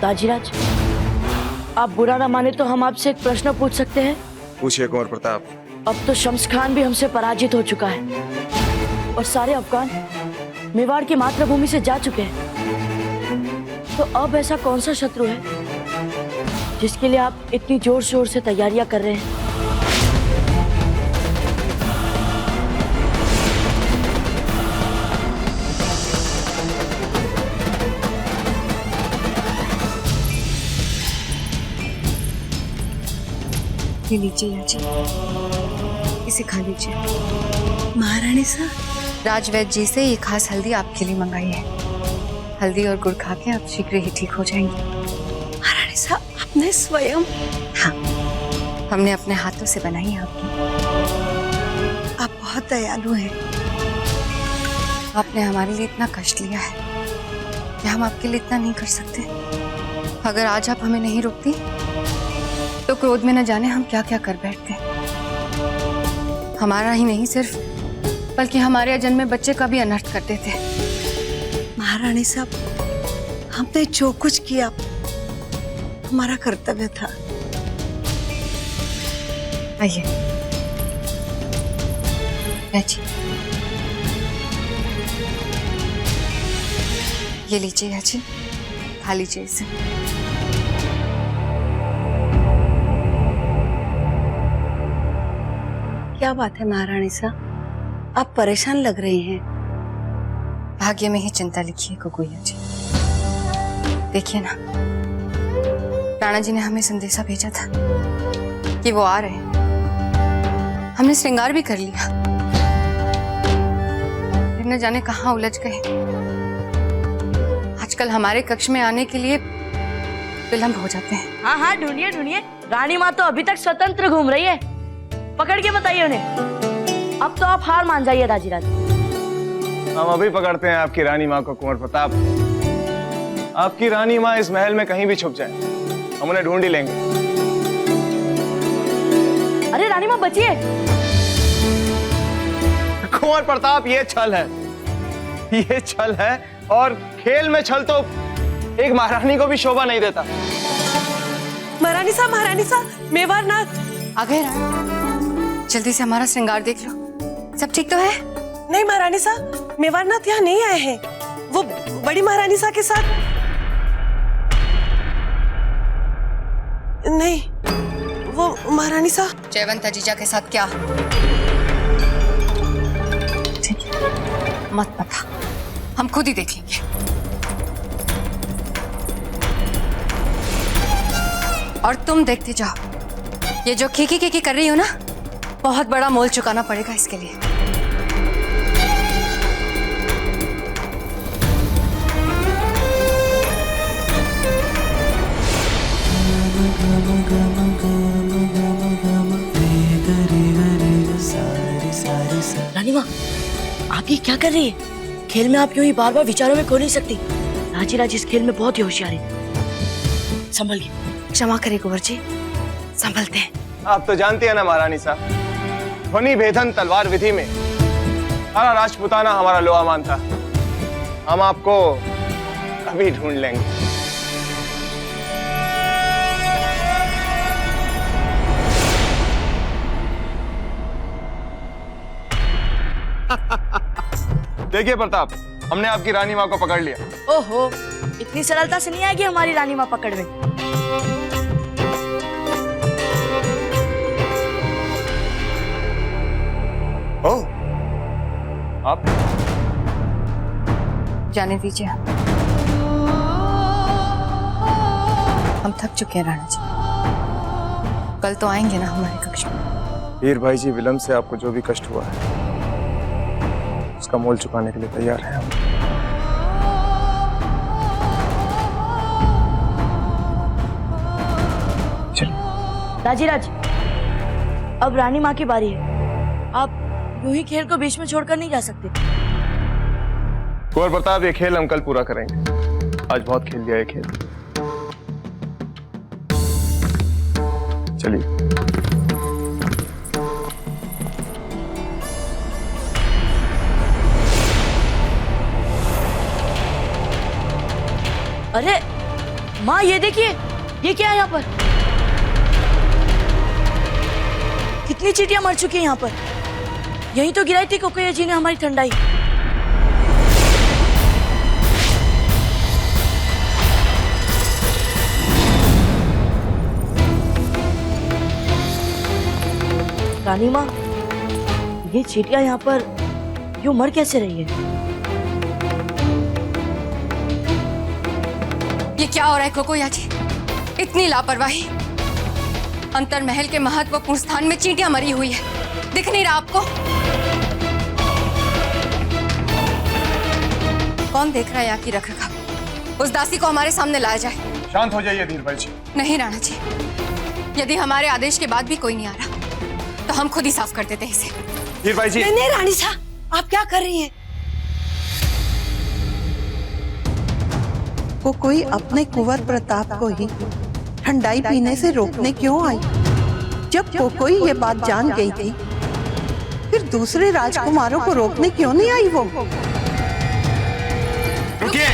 दाजीराज, आप बुरा ना माने तो हम आपसे एक प्रश्न पूछ सकते हैं? पूछिए कुंवर प्रताप। अब तो शम्स खान भी हमसे पराजित हो चुका है और सारे अफगान मेवाड़ की मातृभूमि से जा चुके हैं। तो अब ऐसा कौन सा शत्रु है जिसके लिए आप इतनी जोर शोर से तैयारियां कर रहे हैं? ये लीजिए जी, इसे खा लीजिए। महारानी साहब, राजवैद्य जी से ये खास हल्दी आपके लिए मंगाई है। हल्दी और गुड़ खा के आप शीघ्र ही ठीक हो जाएंगे। महारानी साहब, आपने स्वयं? हाँ, हमने अपने हाथों से बनाई है आपकी। आप बहुत दयालु हैं। आपने हमारे लिए इतना कष्ट लिया है कि हम आपके लिए इतना नहीं कर सकते। अगर आज आप हमें नहीं रोकती तो क्रोध में न जाने हम क्या क्या कर बैठते। हमारा ही नहीं सिर्फ बल्कि हमारे अजन्मे बच्चे का भी अनर्थ करते थे। महारानी साहब, हमने जो कुछ किया हमारा कर्तव्य था। आइए बैठिए। ये लीजिए जी, खा लीजिए इसे। क्या बात है महारानी साहब, आप परेशान लग रही हैं। भाग्य में ही चिंता लिखी है कुकुया जी। देखिए ना, राणा जी ने हमें संदेशा भेजा था कि वो आ रहे हैं। हमने श्रृंगार भी कर लिया, फिर न जाने कहाँ उलझ गए। आजकल हमारे कक्ष में आने के लिए विलंब हो जाते हैं। हाँ हाँ, ढूंढिए ढूंढिए। रानी माँ तो अभी तक स्वतंत्र घूम रही है, पकड़ के बताइए उन्हें। अब तो आप हार मान जाइए दाजीराज। हम अभी पकड़ते हैं आपकी रानी माँ को कुंवर प्रताप। आपकी रानी माँ इस महल में कहीं भी छुप जाए, हम उन्हें ढूंढ ही लेंगे। अरे रानी माँ बचिए। कुंवर प्रताप, ये छल है, ये छल है, और खेल में छल तो एक महारानी को भी शोभा नहीं देता। महारानी साहब, मेवाड़नाथ आ गए राणा, जल्दी से हमारा श्रृंगार देख लो। सब ठीक तो है? नहीं महारानी साहब, मेवाड़नाथ यहाँ नहीं आए हैं। वो बड़ी महारानी साहब के साथ नहीं, वो महारानी साहब जयवंत जीजा के साथ। क्या ठीक है, मत पता, हम खुद ही देख लेंगे। और तुम देखते जाओ, ये जो खीखी कर रही हो ना, बहुत बड़ा मोल चुकाना पड़ेगा इसके लिए। रानी माँ, आप ये क्या कर रही है? खेल में आप यूं ही बार बार विचारों में खो नहीं सकती। दाजीराज इस खेल में बहुत ही होशियार है। संभलिए। क्षमा करें कुंवर जी, संभलते हैं। आप तो जानती है ना महारानी साहब, ध्वनि भेदन तलवार विधि में सारा राजपुताना हमारा लोहा मान था। हम आपको अभी ढूंढ लेंगे। देखिए प्रताप, हमने आपकी रानी माँ को पकड़ लिया। ओहो, इतनी सरलता से नहीं आएगी हमारी रानी माँ पकड़ में। ओह, आप जाने दीजिए, हम थक चुके हैं राणा जी। कल तो आएंगे ना हमारे कक्ष में। वीर भाई जी, विलंब से आपको जो भी कष्ट हुआ है उसका मोल चुकाने के लिए तैयार हैं हम। चलिए। दाजीराज, अब रानी माँ की बारी है। आप यूं ही खेल को बीच में छोड़कर नहीं जा सकते। कुंवर प्रताप, ये खेल हम कल पूरा करेंगे। आज बहुत खेल लिया ये खेल। चलिए। अरे माँ ये देखिए, ये क्या है यहाँ पर? कितनी चींटियां मर चुकी हैं यहाँ पर। यही तो गिराई थी कोकोया जी ने हमारी ठंडाई। रानी माँ, ये चींटियां यहाँ पर यूं मर कैसे रही है? ये क्या हो रहा है कोकोया जी? इतनी लापरवाही। अंतर महल के महत्वपूर्ण स्थान में चींटियां मरी हुई है, दिख नहीं रहा आपको? कौन देख रहा है यहाँ की रखरखाव? उस दासी को हमारे सामने लाया जाए। शांत हो जाइए धीरभाई जी। नहीं राणा जी, यदि हमारे आदेश के बाद भी कोई नहीं आ रहा तो हम खुद ही साफ कर देते हैं इसे। धीरभाई जी। नहीं रानी सा, आप क्या कर रही हैं? वो कोई अपने कुंवर प्रताप को ही ठंडाई पीने से रोकने क्यों आई? जब वो कोई ये बात जान गई थी, फिर दूसरे राजकुमारों को रोकने क्यों नहीं आई वो? रुकिए।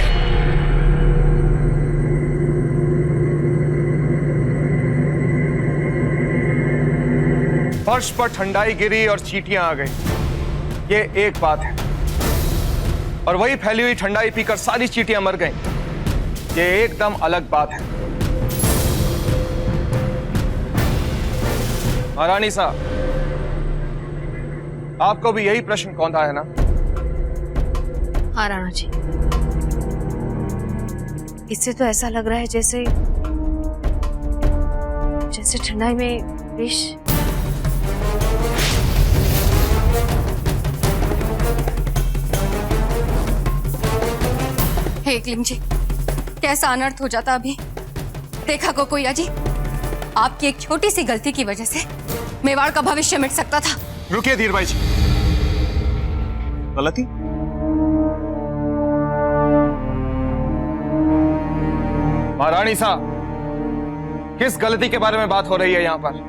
फर्श पर ठंडाई गिरी और चींटियां आ गई, ये एक बात है। और वही फैली हुई ठंडाई पीकर सारी चींटियां मर गईं, ये एकदम अलग बात है। महारानी साहब, आपको भी यही प्रश्न कौंधा है ना? हाँ राणा जी, इससे तो ऐसा लग रहा है जैसे ठंडाई में विष। हे इकलिम जी, कैसा अनर्थ हो जाता अभी। देखा कोकोया जी, आपकी एक छोटी सी गलती की वजह से मेवाड़ का भविष्य मिट सकता था। रुकिए धीरभाई जी। गलती? महारानी साहब, किस गलती के बारे में बात हो रही है यहाँ पर?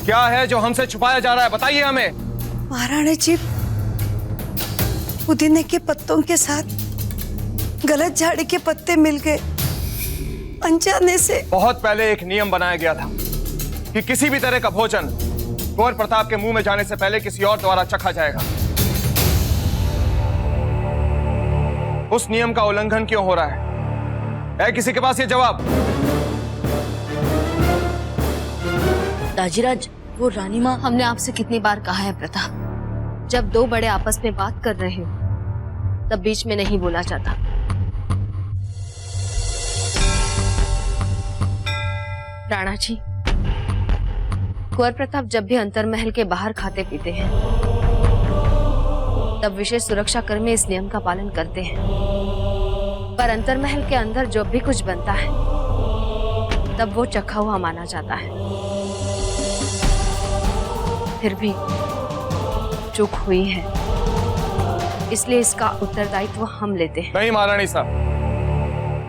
क्या है जो हमसे छुपाया जा रहा है? बताइए हमें। महारानी जी, पुदीने के पत्तों के साथ गलत झाड़ी के पत्ते मिल गए अनजाने से। बहुत पहले एक नियम बनाया गया था कि किसी भी तरह का भोजन कुंवर प्रताप के मुंह में जाने से पहले किसी और द्वारा चखा जाएगा। उस नियम का उल्लंघन क्यों हो रहा है किसी के पास ये जवाब? दाजीराज, वो रानी माँ। हमने आपसे कितनी बार कहा है प्रताप, जब दो बड़े आपस में बात कर रहे हो तब बीच में नहीं बोला जाता। राणा जी, कुंवर प्रताप जब भी अंतरमहल के बाहर खाते पीते हैं तब विशेष सुरक्षा कर्मी इस नियम का पालन करते हैं, पर अंतरमहल के अंदर जब भी कुछ बनता है तब वो चखा हुआ माना जाता है। फिर भी चूक हुई है, इसलिए इसका उत्तरदायित्व हम लेते हैं। नहीं महारानी साहब,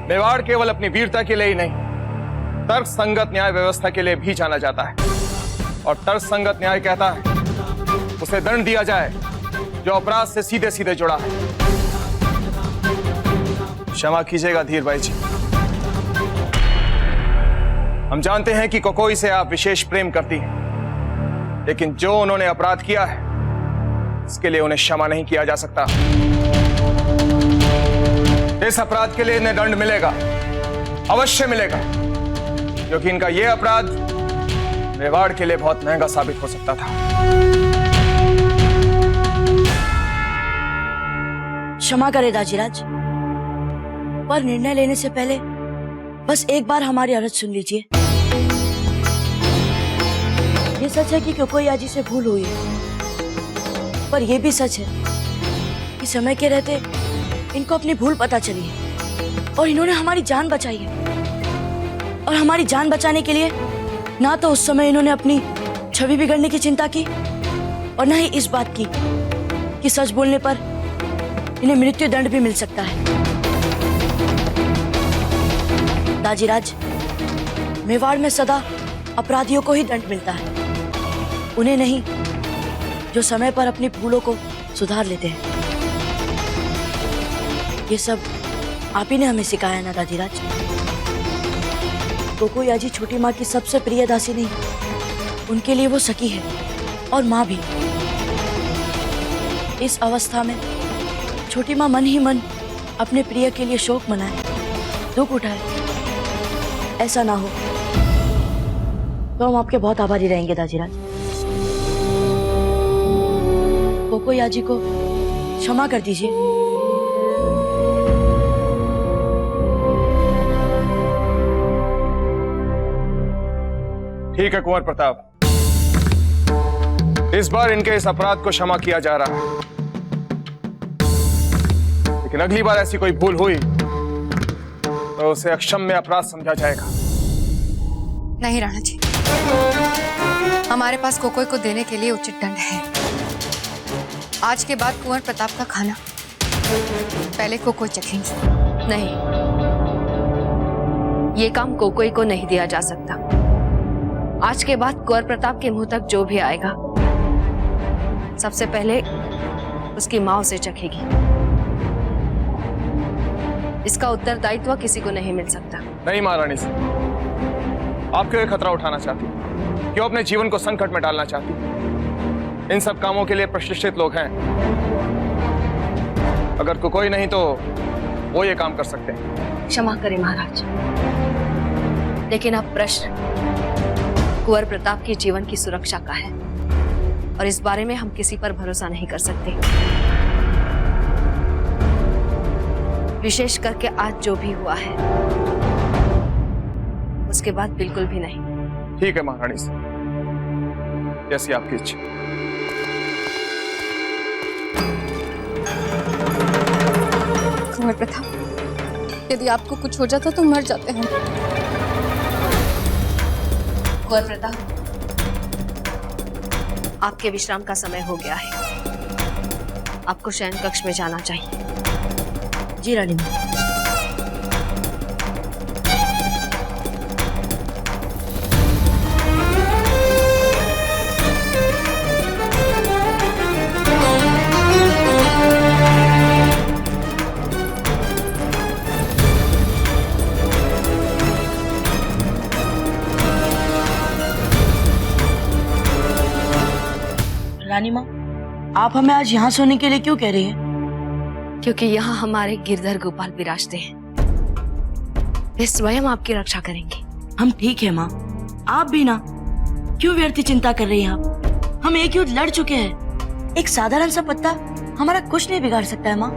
मेवाड़ केवल अपनी वीरता के लिए ही नहीं, तर्क संगत न्याय व्यवस्था के लिए भी जाना जाता है। और तर्क संगत न्याय कहता है उसे दंड दिया जाए जो अपराध से सीधे सीधे जुड़ा है। क्षमा कीजिएगा धीर भाई जी, हम जानते हैं कि कोकोई से आप विशेष प्रेम करती हैं, लेकिन जो उन्होंने अपराध किया है इसके लिए उन्हें क्षमा नहीं किया जा सकता। इस अपराध के लिए इन्हें दंड मिलेगा, अवश्य मिलेगा, क्योंकि इनका यह अपराध मेवाड़ के लिए बहुत महंगा साबित हो सकता था। क्षमा करे दाजीराज, पर निर्णय लेने से पहले बस एक बार हमारी अर्ज सुन लीजिए। ये सच है कि कोकोया जी से भूल हुई है, पर यह भी सच है कि समय के रहते इनको अपनी भूल पता चली है और इन्होंने हमारी जान बचाई है। और हमारी जान बचाने के लिए ना तो उस समय इन्होंने अपनी छवि बिगड़ने की चिंता की और ना ही इस बात की कि सच बोलने पर इन्हें मृत्यु दंड भी मिल सकता है। दाजीराज, मेवाड़ में सदा अपराधियों को ही दंड मिलता है, उन्हें नहीं जो समय पर अपनी भूलों को सुधार लेते हैं। ये सब आप ही ने हमें सिखाया ना दादीराज। कोकोयाजी छोटी माँ की सबसे प्रिय दासी नहीं, उनके लिए वो सखी है और माँ भी। इस अवस्था में छोटी माँ मन ही मन अपने प्रिय के लिए शोक मनाए, दुख उठाए। ऐसा ना हो तो हम आपके बहुत आभारी रहेंगे दादीराज। कोकोयाजी को क्षमा कर दीजिए। ठीक है कुंवर प्रताप, इस बार इनके इस अपराध को क्षमा किया जा रहा है, लेकिन अगली बार ऐसी कोई भूल हुई तो उसे अक्षम्य अपराध समझा जाएगा। नहीं राणा जी, हमारे पास कोकोई को देने के लिए उचित दंड है। आज के बाद कुंवर प्रताप का खाना पहले कोकोई चखेंगे। नहीं, ये काम कोकोई को नहीं दिया जा सकता। आज के बाद कुंवर प्रताप के मुंह तक जो भी आएगा सबसे पहले उसकी मां उसे चखेगी। इसका उत्तरदायित्व किसी को नहीं मिल सकता। नहीं महारानी से, आप क्यों ये खतरा उठाना चाहती, क्यों अपने जीवन को संकट में डालना चाहती? इन सब कामों के लिए प्रशिक्षित लोग हैं। अगर कोई नहीं तो वो ये काम कर सकते हैं। क्षमा करें महाराज, लेकिन अब प्रश्न कुंवर प्रताप के जीवन की सुरक्षा का है और इस बारे में हम किसी पर भरोसा नहीं कर सकते। विशेष करके आज जो भी हुआ है उसके बाद बिल्कुल भी नहीं। ठीक है महारानी से, जैसी आपकी इच्छा। कुंवर प्रताप, यदि आपको कुछ हो जाता तो मर जाते हम। कुंवर प्रताप, आपके विश्राम का समय हो गया है, आपको शयन कक्ष में जाना चाहिए। जी रानी माँ। रानी माँ, आप हमें आज यहाँ सोने के लिए क्यों कह रही हैं? क्योंकि यहाँ हमारे गिरधर गोपाल विराजते हैं, वे स्वयं आपकी रक्षा करेंगे। हम ठीक है माँ, आप भी ना। क्यों व्यर्थ चिंता कर रही हैं आप? हम एक युद्ध लड़ चुके हैं। एक साधारण सा पत्ता हमारा कुछ नहीं बिगाड़ सकता है माँ।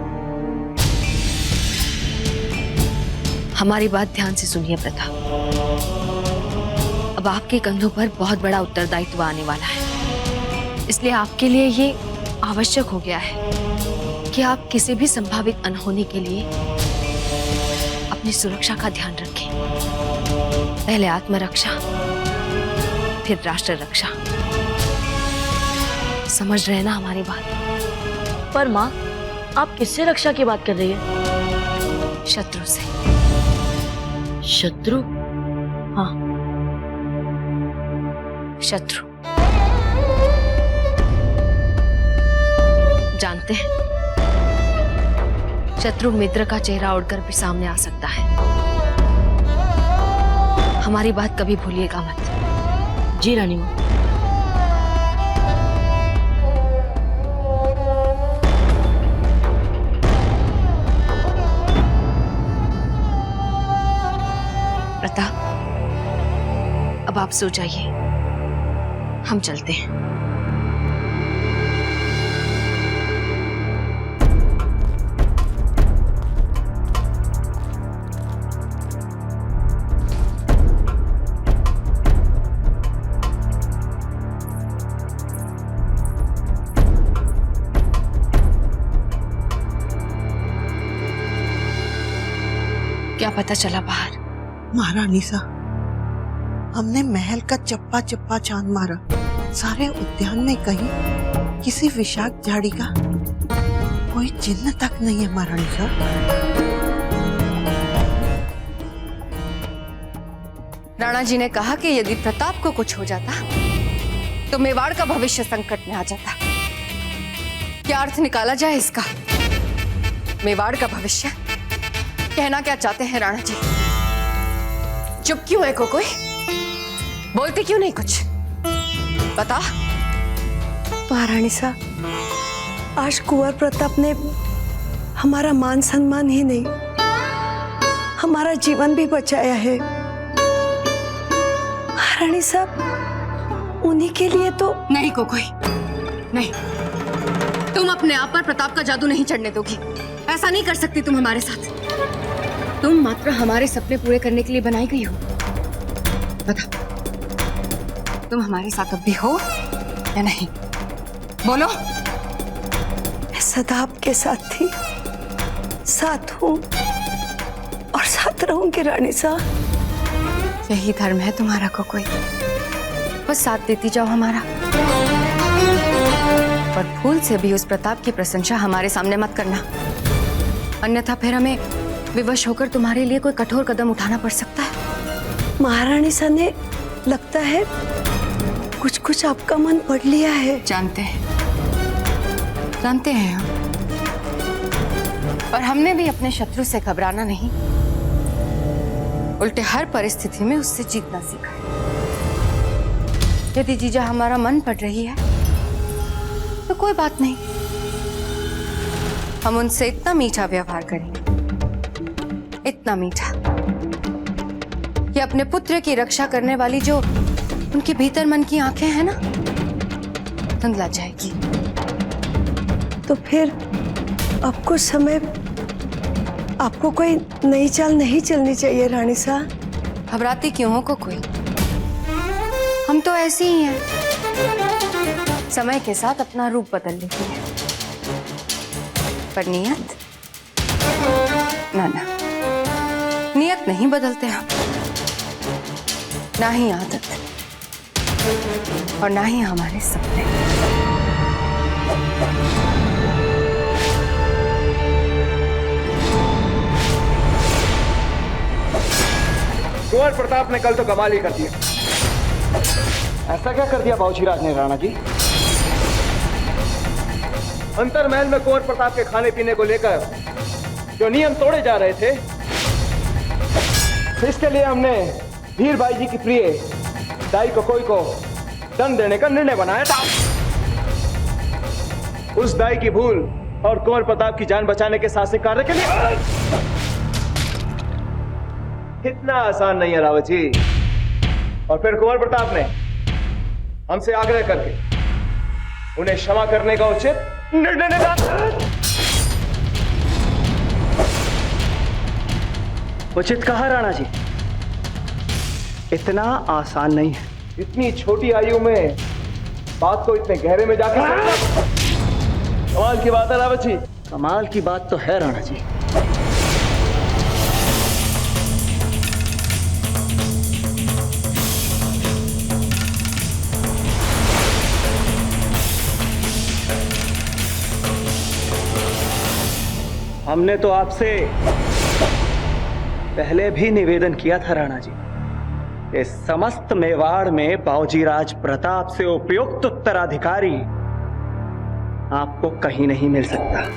हमारी बात ध्यान से सुनिए प्रताप, अब आपके कंधों पर बहुत बड़ा उत्तरदायित्व आने वाला है, इसलिए आपके लिए ये आवश्यक हो गया है कि आप किसी भी संभावित अनहोनी के लिए अपनी सुरक्षा का ध्यान रखें। पहले आत्मरक्षा, फिर राष्ट्र रक्षा। समझ रहे ना हमारी बात? पर माँ, आप किससे रक्षा की बात कर रही है? शत्रु से। शत्रु? हाँ, शत्रु। जानते हैं, शत्रु मित्र का चेहरा उड़कर भी सामने आ सकता है। हमारी बात कभी भूलिएगा मत। जी रानी माँ। प्रताप, अब आप सो जाइए, हम चलते हैं। क्या पता चला बाहर? महारानी सा, हमने महल का चप्पा चप्पा छान मारा, सारे उद्यान में कहीं किसी विषाक्त झाड़ी का कोई चिन्ह तक नहीं है महारानी सा। राणा जी ने कहा कि यदि प्रताप को कुछ हो जाता तो मेवाड़ का भविष्य संकट में आ जाता। क्या अर्थ निकाला जाए इसका? मेवाड़ का भविष्य कहना क्या चाहते हैं राणा जी? चुप क्यों है कोई? बोलते क्यों नहीं कुछ? बता। महारानी साहब, आज कुंवर प्रताप ने हमारा मान सम्मान ही नहीं, हमारा जीवन भी बचाया है। महारानी साहब, उन्हीं के लिए तो। नहीं कोई नहीं, तुम अपने आप पर प्रताप का जादू नहीं चढ़ने दोगी। ऐसा नहीं कर सकती तुम हमारे साथ। तुम मात्र हमारे सपने पूरे करने के लिए बनाई गई हो। बता, तुम हमारे साथ अब भी हो या नहीं? बोलो। मैं सदा आपके साथ थी, साथ हूँ और साथ रहूंगी रानी साहब। यही धर्म है तुम्हारा कोई। बस साथ देती जाओ हमारा, पर भूल से भी उस प्रताप की प्रशंसा हमारे सामने मत करना, अन्यथा फिर हमें विवश होकर तुम्हारे लिए कोई कठोर कदम उठाना पड़ सकता है। महारानी साहब ने लगता है कुछ कुछ आपका मन पढ़ लिया है। जानते हैं हम, और हमने भी अपने शत्रु से घबराना नहीं, उल्टे हर परिस्थिति में उससे जीतना सीखा है। यदि जीजा हमारा मन पढ़ रही है तो कोई बात नहीं, हम उनसे इतना मीठा व्यवहार करेंगे, इतना मीठा कि अपने पुत्र की रक्षा करने वाली जो उनके भीतर मन की आंखें हैं ना, धुंधला जाएगी। तो फिर अब कुछ समय आपको कोई नई चाल नहीं चलनी चाहिए रानी साहब। घबराती क्यों हो कोई? हम तो ऐसे ही हैं, समय के साथ अपना रूप बदल लेती है, पर नियत ना, नियत नहीं बदलते हम, ना ही आदत और ना ही हमारे सपने। कुंवर प्रताप ने कल तो कमाल ही कर दिया। ऐसा क्या कर दिया बाबूजीराज ने राणा जी? अंतरमहल में कुंवर प्रताप के खाने पीने को लेकर जो नियम तोड़े जा रहे थे, इसके लिए हमने वीर भाई जी की प्रिय दाई कोई को दंड देने का निर्णय बनाया था। उस दाई की भूल और कुंवर प्रताप की जान बचाने के साहसिक कार्य के लिए इतना आसान नहीं है रावत जी। और फिर कुंवर प्रताप ने हमसे आग्रह करके उन्हें क्षमा करने का उचित निर्णय लिया। उचित कहा राणा जी, इतना आसान नहीं है। इतनी छोटी आयु में बात को इतने गहरे में जाकर कमाल की बात है रावत जी। कमाल की बात तो है राणा जी। हमने तो आपसे पहले भी निवेदन किया था राणा जी, इस समस्त मेवाड़ में बाबूजीराज प्रताप से उपयुक्त उत्तराधिकारी आपको कहीं नहीं मिल सकता।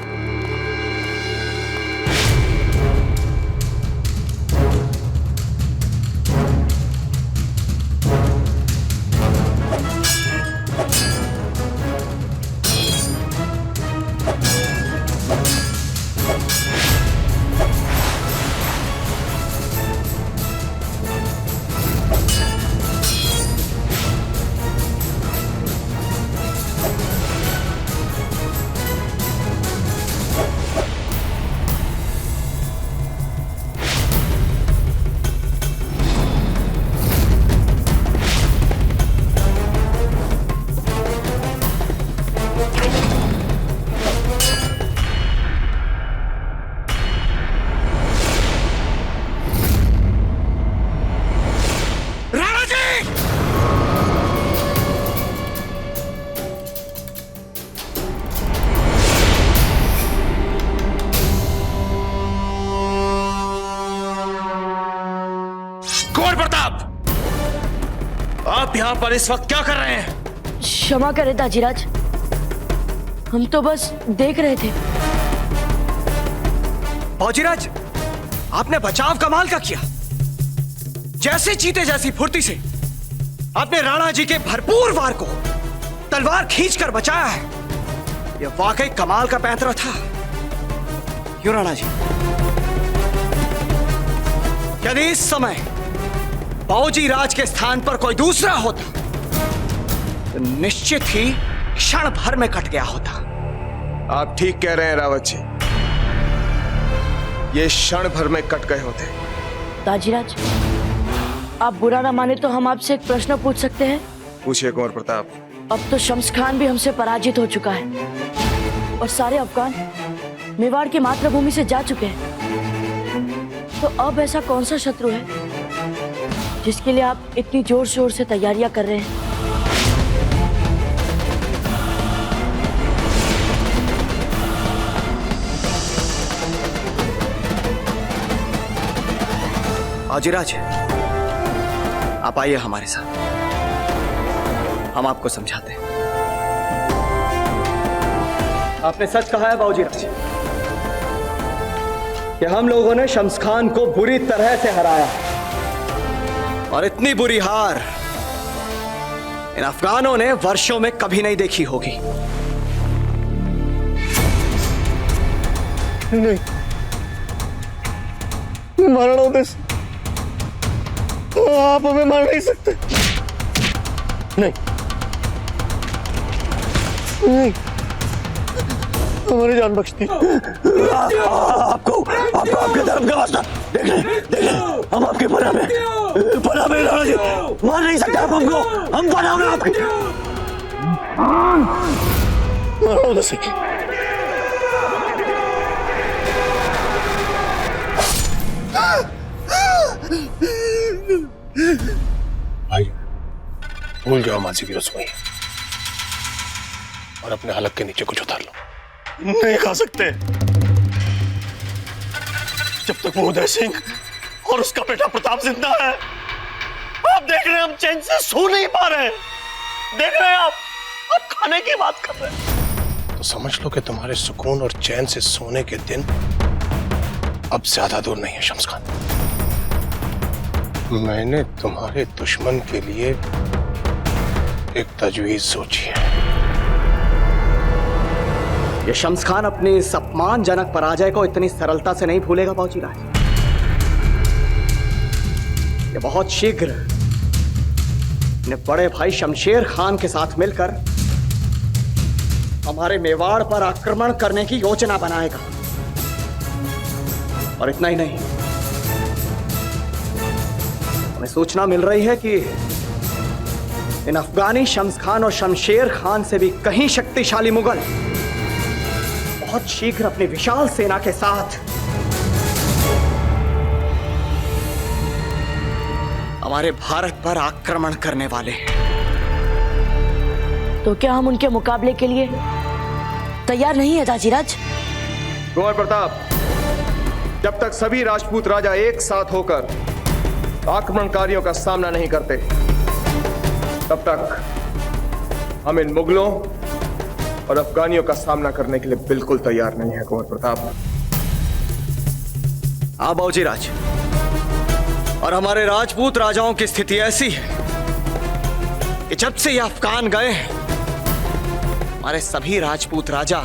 कुंवर प्रताप, आप यहां पर इस वक्त क्या कर रहे हैं? क्षमा करें दाजीराज, हम तो बस देख रहे थे। बाबूजीराज, आपने बचाव कमाल का किया। जैसे चीते जैसी फुर्ती से आपने राणा जी के भरपूर वार को तलवार खींचकर बचाया है। यह वाकई कमाल का पैंतरा था। क्यों राणा जी? यदि इस समय बाबूजी राज के स्थान पर कोई दूसरा होता तो निश्चित ही क्षण भर में कट गया होता। आप ठीक कह रहे हैं रावत जी, ये क्षण भर में कट गए होते। ताजीराज, आप बुरा ना माने तो हम आपसे एक प्रश्न पूछ सकते हैं? पूछिए कुंवर प्रताप। अब तो शम्स खान भी हमसे पराजित हो चुका है और सारे अफगान मेवाड़ की मातृभूमि से जा चुके हैं। तो अब ऐसा कौन सा शत्रु है जिसके लिए आप इतनी जोर शोर से तैयारियां कर रहे हैं? बाबूजी, आप आइए हमारे साथ, हम आपको समझाते हैं। आपने सच कहा है बाबूजी राज कि हम लोगों ने शम्स खान को बुरी तरह से हराया, और इतनी बुरी हार इन अफगानों ने वर्षों में कभी नहीं देखी होगी। नहीं, मारना होता है। आप हमें मार नहीं सकते। नहीं, नहीं, हमारी जान बख्श दी। आपको आपके धर्म का वास्ता। देख हम आपके पनाह में राणा जी, मार नहीं सकते आप हमको। हम पनाह में आपके। मारो उधर से। भाई, भूल जाओ मासी की रसोई और अपने हलक के नीचे कुछ उतार लो। नहीं खा सकते जब तक वो उदय सिंह और उसका बेटा प्रताप जिंदा है। आप देख रहे हैं हम चैन से सो नहीं पा रहे। देख रहे हैं आप खाने की बात कर रहे हैं। तो समझ लो कि तुम्हारे सुकून और चैन से सोने के दिन अब ज्यादा दूर नहीं है शम्स खान। मैंने तुम्हारे दुश्मन के लिए एक तजवीज सोची है। ये शम्स खान अपनी इस अपमानजनक पराजय को इतनी सरलता से नहीं भूलेगा बाबूजी राज। ये बहुत शीघ्र अपने बड़े भाई शमशेर खान के साथ मिलकर हमारे मेवाड़ पर आक्रमण करने की योजना बनाएगा। और इतना ही नहीं, हमें सूचना मिल रही है कि इन अफगानी शम्स खान और शमशेर खान से भी कहीं शक्तिशाली मुगल बहुत शीघ्र अपनी विशाल सेना के साथ हमारे भारत पर आक्रमण करने वाले हैं। तो क्या हम उनके मुकाबले के लिए तैयार नहीं है ताजीराज? कुंवर प्रताप, जब तक सभी राजपूत राजा एक साथ होकर आक्रमणकारियों का सामना नहीं करते, तब तक हम इन मुगलों और अफगानियों का सामना करने के लिए बिल्कुल तैयार नहीं है कुंवर प्रताप। हाँ बाबूजी राज, और हमारे राजपूत राजाओं की स्थिति ऐसी है कि जब से ये अफगान गए हैं, हमारे सभी राजपूत राजा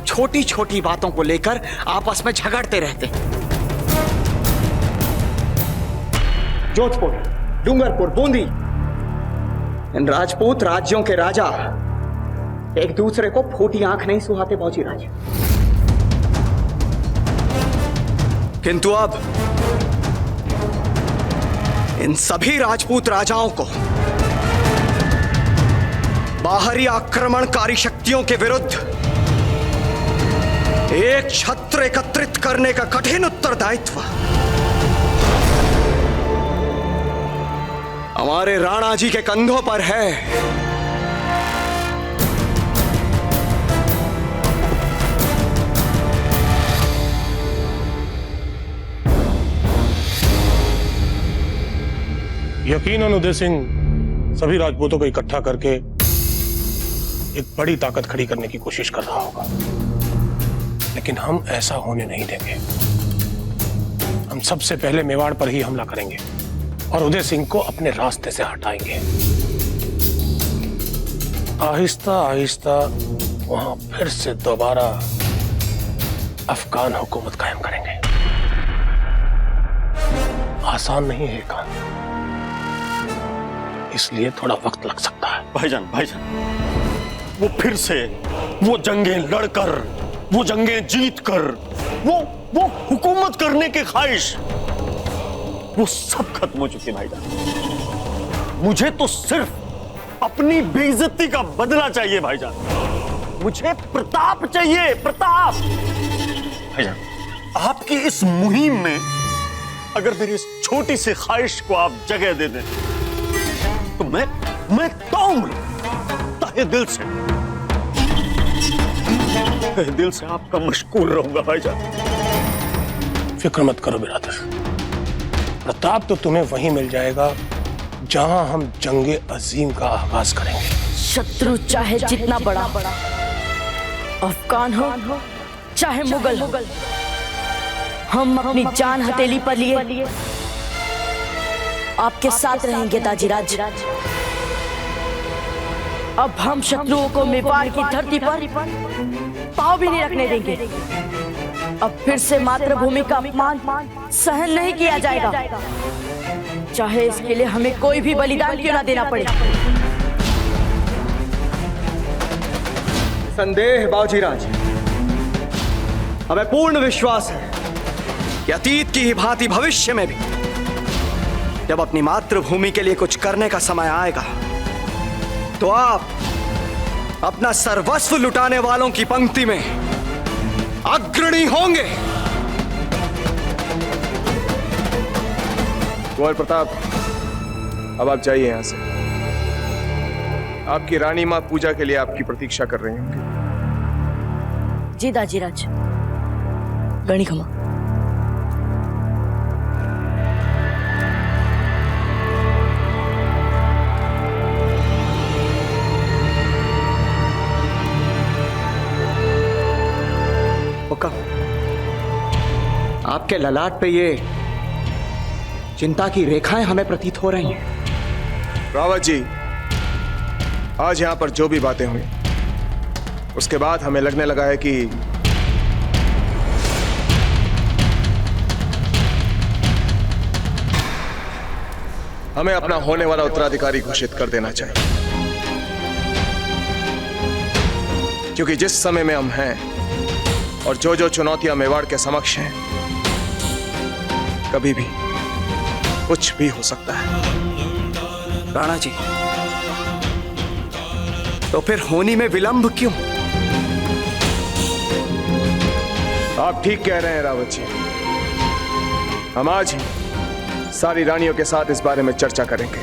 छोटी छोटी बातों को लेकर आपस में झगड़ते रहते हैं। जोधपुर, डूंगरपुर, बूंदी, इन राजपूत राज्यों के राजा एक दूसरे को फूटी आंख नहीं सुहाते बाबूजी राज। किंतु अब इन सभी राजपूत राजाओं को बाहरी आक्रमणकारी शक्तियों के विरुद्ध एक छत्र एकत्रित करने का कठिन उत्तरदायित्व हमारे राणा जी के कंधों पर है। यकीनन उदय सिंह सभी राजपूतों को इकट्ठा करके एक बड़ी ताकत खड़ी करने की कोशिश कर रहा होगा, लेकिन हम ऐसा होने नहीं देंगे। सबसे पहले मेवाड़ पर ही हमला करेंगे और उदय सिंह को अपने रास्ते से हटाएंगे। आहिस्ता आहिस्ता वहां फिर से दोबारा अफगान हुकूमत कायम करेंगे। आसान नहीं है काम, इसलिए थोड़ा वक्त लग सकता है। भाईजान वो फिर से वो जंगें लड़कर, वो जंगें जीतकर, वो हुकूमत करने की ख्वाहिश, वो सब खत्म हो चुकी भाईजान। मुझे तो सिर्फ अपनी बेइज्जती का बदला चाहिए भाईजान। मुझे प्रताप चाहिए, प्रताप। भाईजान, आपकी इस मुहिम में अगर मेरी इस छोटी सी ख्वाहिश को आप जगह दे दें तो मैं तहे दिल से आपका मशकूर रहूंगा भाईजान। फिक्र मत करो बिरादर, प्रताप तो तुम्हें वहीं मिल जाएगा जहां हम जंगे अजीम का आगाज करेंगे। शत्रु चाहे जितना बड़ा, अफगान हो चाहे मुगल हो, हम अपनी जान हथेली पर लिए आपके साथ रहेंगे ताजीराज। अब हम शत्रुओं को मेवाड़ की धरती पर पांव भी नहीं रखने देंगे। अब फिर से मातृभूमि का अपमान सहन नहीं किया जाएगा, चाहे इसके लिए हमें कोई भी बलिदान क्यों ना देना पड़े। संदेह बावजीराज, हमें पूर्ण विश्वास है कि अतीत की ही भांति भविष्य में भी जब अपनी मातृभूमि के लिए कुछ करने का समय आएगा तो आप अपना सर्वस्व लुटाने वालों की पंक्ति में अग्रणी होंगे। कुंवर प्रताप, अब आप जाइए यहां से। आपकी रानी मां पूजा के लिए आपकी प्रतीक्षा कर रही होंगी। जी दाजीराज, गणी खमा। आपके ललाट पे ये चिंता की रेखाएं हमें प्रतीत हो रही हैं। रावत जी, आज यहां पर जो भी बातें हुई उसके बाद हमें लगने लगा है कि हमें अपना होने वाला उत्तराधिकारी घोषित कर देना चाहिए, क्योंकि जिस समय में हम हैं और जो जो चुनौतियां मेवाड़ के समक्ष हैं, कभी भी कुछ भी हो सकता है। राणा जी, तो फिर होनी में विलंब क्यों? आप ठीक कह रहे हैं रावत जी। हम आज ही सारी रानियों के साथ इस बारे में चर्चा करेंगे।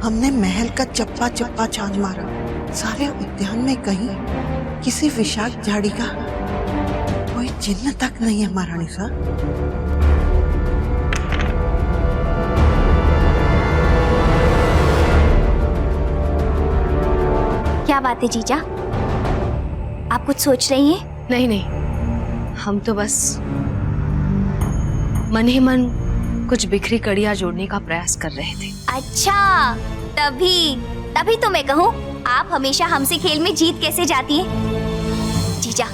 हमने महल का चप्पा चप्पा छान मारा, सारे उद्यान में कहीं किसी विषाक्त झाड़ी का कोई चिन्ह तक नहीं है महारानी साहब। क्या बात है जीजा, आप कुछ सोच रही हैं? नहीं नहीं, हम तो बस मन ही मन कुछ बिखरी कड़ियां जोड़ने का प्रयास कर रहे थे। अच्छा, तभी तो मैं कहूँ, आप हमेशा हमसे खेल में जीत कैसे जाती हैं? जीजा,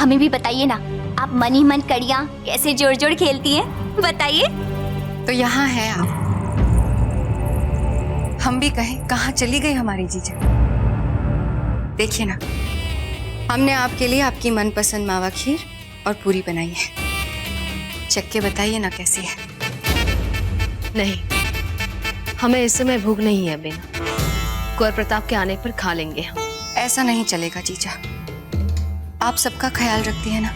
हमें भी बताइए ना, आप मन ही मन कड़ियां कैसे जोड़ जोड़ खेलती हैं? बताइए। तो यहाँ है आप, हम भी कहें कहाँ चली गई हमारी जीजा। देखिए ना, हमने आपके लिए आपकी मनपसंद मावा खीर और पूरी बनाई है, चख के बताइए ना कैसी है। नहीं, हमें इस समय भूख नहीं है बेना, कुंवर प्रताप के आने पर खा लेंगे हम। ऐसा नहीं चलेगा जीजा, आप सबका ख्याल रखती है ना,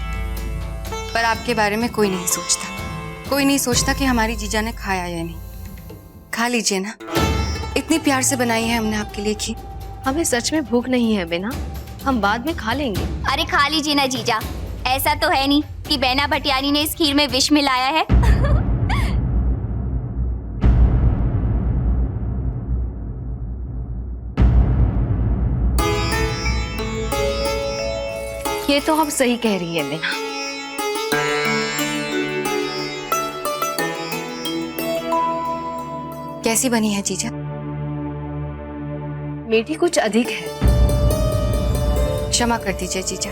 पर आपके बारे में कोई नहीं सोचता कि हमारी जीजा ने खाया या नहीं। खा लीजिए ना, इतनी प्यार से बनाई है हमने आपके लिए खीर। हमें सच में भूख नहीं है बेना, हम बाद में खा लेंगे। अरे खा लीजिए ना जीजा, ऐसा तो है नहीं कि बेना भटियानी ने इस खीर में विष मिलाया है। ये तो आप सही कह रही है मीना। कैसी बनी है जीजा? मीठी कुछ अधिक है। क्षमा कर दीजिए जीजा।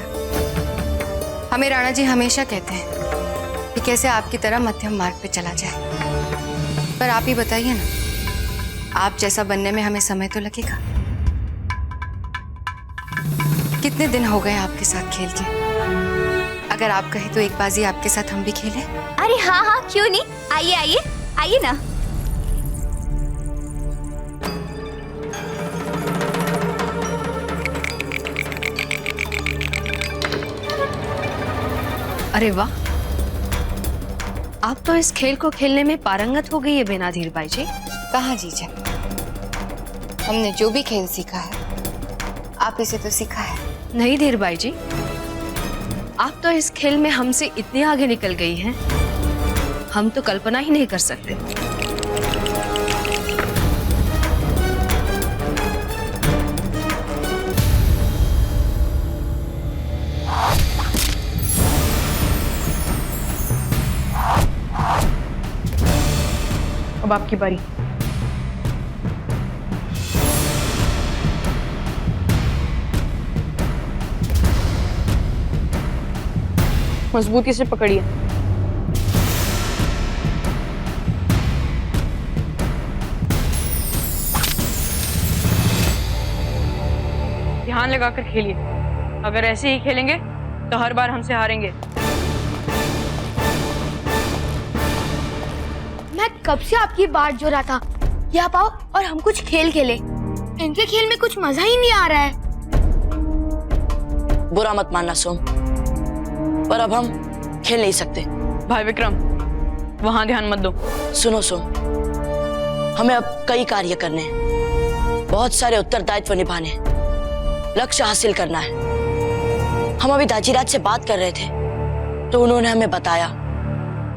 हमें राणा जी हमेशा कहते हैं कि कैसे आपकी तरह मध्यम मार्ग पे चला जाए, पर आप ही बताइए ना, आप जैसा बनने में हमें समय तो लगेगा। कितने दिन हो गए आपके साथ खेल के? अगर आप कहें तो एक बाजी आपके साथ हम भी खेलें। अरे हाँ हाँ, क्यों नहीं, आइए आइए आइए ना। अरे वाह, आप तो इस खेल को खेलने में पारंगत हो गई है बिना धीर बाई जी। कहाँ जीजा, हमने जो भी खेल सीखा है आप इसे तो सीखा है। नहीं धीर बाई जी, आप तो इस खेल में हमसे इतनी आगे निकल गई हैं, हम तो कल्पना ही नहीं कर सकते। अब आपकी बारी। मजबूती से पकड़िए। ध्यान लगाकर खेलिए। अगर ऐसे ही खेलेंगे तो हर बार हमसे हारेंगे। मैं कब से आपकी बात जो रहा था कि आप आओ और हम कुछ खेल खेले। इनके खेल में कुछ मजा ही नहीं आ रहा है। बुरा मत मानना सोम, पर अब हम खेल नहीं सकते। भाई विक्रम, वहां ध्यान मत दो। सुनो सोम, हमें अब कई कार्य करने हैं, बहुत सारे उत्तरदायित्व निभाने हैं, लक्ष्य हासिल करना है। हम अभी दाजीराज से बात कर रहे थे तो उन्होंने हमें बताया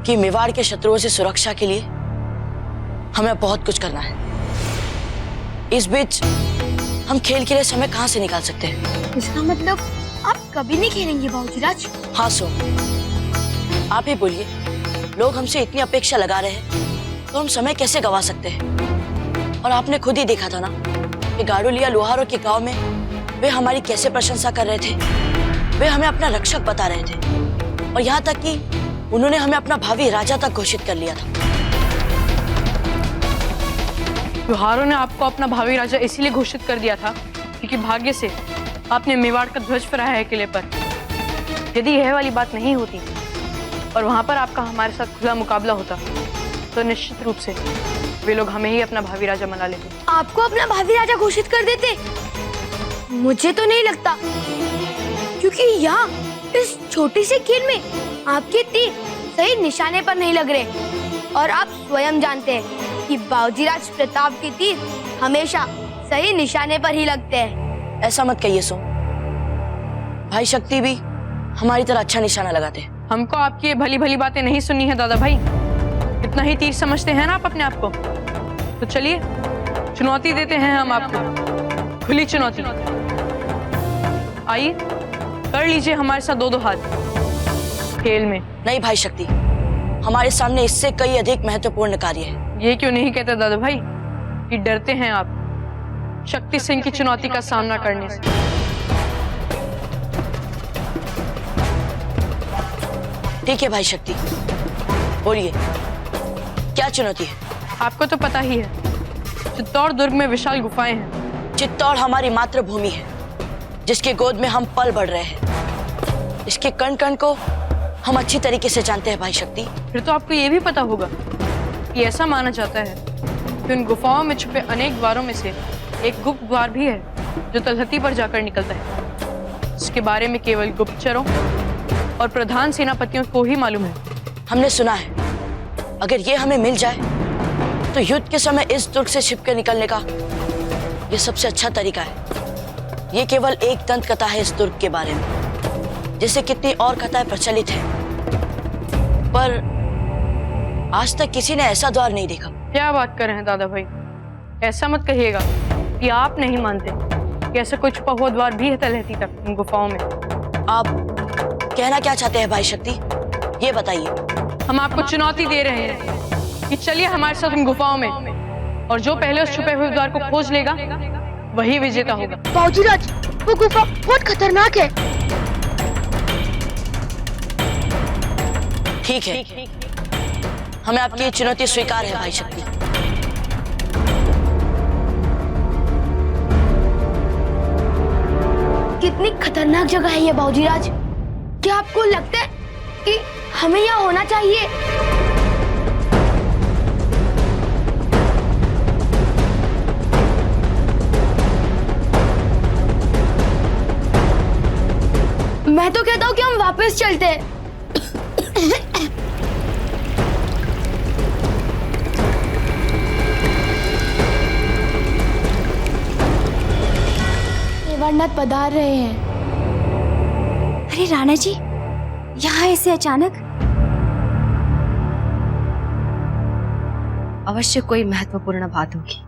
कि मेवाड़ के शत्रुओं से सुरक्षा के लिए हमें बहुत कुछ करना है। इस बीच हम खेल के लिए समय कहां से निकाल सकते हैं? इसका मतलब आप कभी नहीं खेलेंगे बाबूजीराज? हाँ सोम, आप ही बोलिए, लोग हमसे इतनी अपेक्षा लगा रहे हैं तो हम समय कैसे गवा सकते हैं? और आपने खुद ही देखा था ना कि गाड़ुलिया लोहारों के गांव में वे हमारी कैसे प्रशंसा कर रहे थे। वे हमें अपना रक्षक बता रहे थे और यहाँ तक कि उन्होंने हमें अपना भावी राजा तक घोषित कर लिया था। लोहारों ने आपको अपना भावी राजा इसीलिए घोषित कर दिया था क्योंकि भाग्य से आपने मेवाड़ का ध्वज फहराया है किले पर। यदि यह वाली बात नहीं होती और वहां पर आपका हमारे साथ खुला मुकाबला होता तो निश्चित रूप से वे लोग हमें ही अपना भावी राजा बना लेते। आपको अपना भावी राजा घोषित कर देते? मुझे तो नहीं लगता, क्योंकि यहाँ इस छोटी सी खेल में आपके तीर सही निशाने पर नहीं लग रहे और आप स्वयं जानते हैं कि बाबूजीराज प्रताप के तीर हमेशा सही निशाने पर ही लगते हैं। ऐसा मत कहिए सोम, भाई शक्ति भी हमारी तरह अच्छा निशाना लगाते हैं। हमको आपकी ये भली भली बातें नहीं सुननी है दादा भाई। इतना ही तीर समझते हैं ना आप अपने आप को? तो चलिए चुनौती देते हैं हम आपको, खुली चुनौती। आइए कर लीजिए हमारे साथ दो दो हाथ खेल में। नहीं भाई शक्ति, हमारे सामने इससे कई अधिक महत्वपूर्ण कार्य है। ये क्यों नहीं कहते दादा भाई कि डरते हैं आप शक्ति सिंह की चुनौती का सामना करने से? ठीक है भाई शक्ति, बोलिए क्या चुनौती है? आपको तो पता ही है, चित्तौड़ दुर्ग में विशाल गुफाएं हैं। चित्तौड़ हमारी मातृभूमि है जिसके गोद में हम पल बढ़ रहे हैं। इसके कण कण को हम अच्छी तरीके से जानते हैं भाई शक्ति। फिर तो आपको ये भी पता होगा कि ऐसा माना जाता है कि उन गुफाओं में छुपे अनेक द्वारों में से एक गुप्त द्वार भी है जो तलहटी पर जाकर निकलता है। इसके बारे में केवल गुप्तचरों और प्रधान सेनापतियों को ही मालूम है। हमने सुना है अगर ये हमें मिल जाए तो युद्ध के समय इस दुर्ग से छिपकर निकलने का ये सबसे अच्छा तरीका है। ये केवल एक दंत कथा है इस दुर्ग के बारे में, जैसे कितनी और कथाएं प्रचलित हैं, पर आज तक किसी ने ऐसा द्वार नहीं देखा। क्या बात कर रहे हैं दादा भाई? ऐसा मत कहिएगा कि आप नहीं मानते कि ऐसा कोई छुपा हुआ द्वार भी है तलहटी तक इन गुफाओं में। आप कहना क्या चाहते हैं भाई शक्ति, ये बताइए। हम आपको चुनौती दे रहे हैं कि चलिए हमारे साथ इन गुफाओं में, और जो पहले उस छुपे हुए द्वार को खोज लेगा वही विजेता होगा। बाबूजी राज, वो गुफा बहुत खतरनाक है। ठीक है, हमें आपकी ये चुनौती स्वीकार है भाई शक्ति। कितनी खतरनाक जगह है ये बाबूजी राज। क्या आपको लगता है कि हमें यहाँ होना चाहिए? मैं तो कहता हूँ कि हम वापस चलते हैं। मेवाड़नाथ पधार रहे हैं। अरे राणा जी, यहाँ ऐसे अचानक? अवश्य कोई महत्वपूर्ण बात होगी।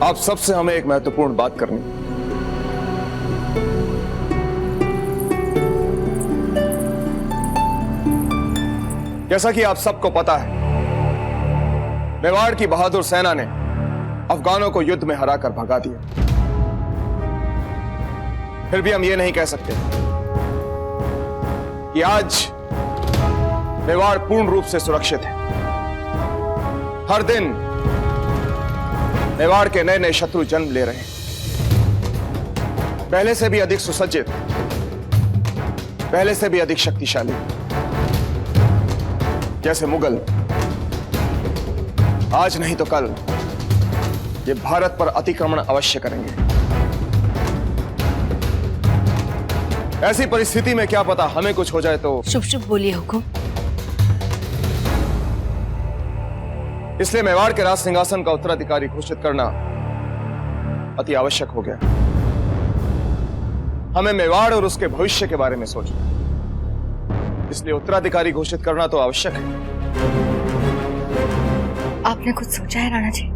आप सबसे हमें एक महत्वपूर्ण बात करनी है। जैसा कि आप सबको पता है, मेवाड़ की बहादुर सेना ने अफगानों को युद्ध में हराकर भगा दिया। फिर भी हम ये नहीं कह सकते कि आज मेवाड़ पूर्ण रूप से सुरक्षित है। हर दिन मेवाड़ के नए नए शत्रु जन्म ले रहे हैं, पहले से भी अधिक सुसज्जित, पहले से भी अधिक शक्तिशाली, जैसे मुगल। आज नहीं तो कल ये भारत पर अतिक्रमण अवश्य करेंगे। ऐसी परिस्थिति में क्या पता हमें कुछ हो जाए तो। शुभ शुभ बोलिए हुकुम। इसलिए मेवाड़ के राज सिंहासन का उत्तराधिकारी घोषित करना अति आवश्यक हो गया। हमें मेवाड़ और उसके भविष्य के बारे में सोचना, इसलिए उत्तराधिकारी घोषित करना तो आवश्यक है। आपने कुछ सोचा है राणा जी?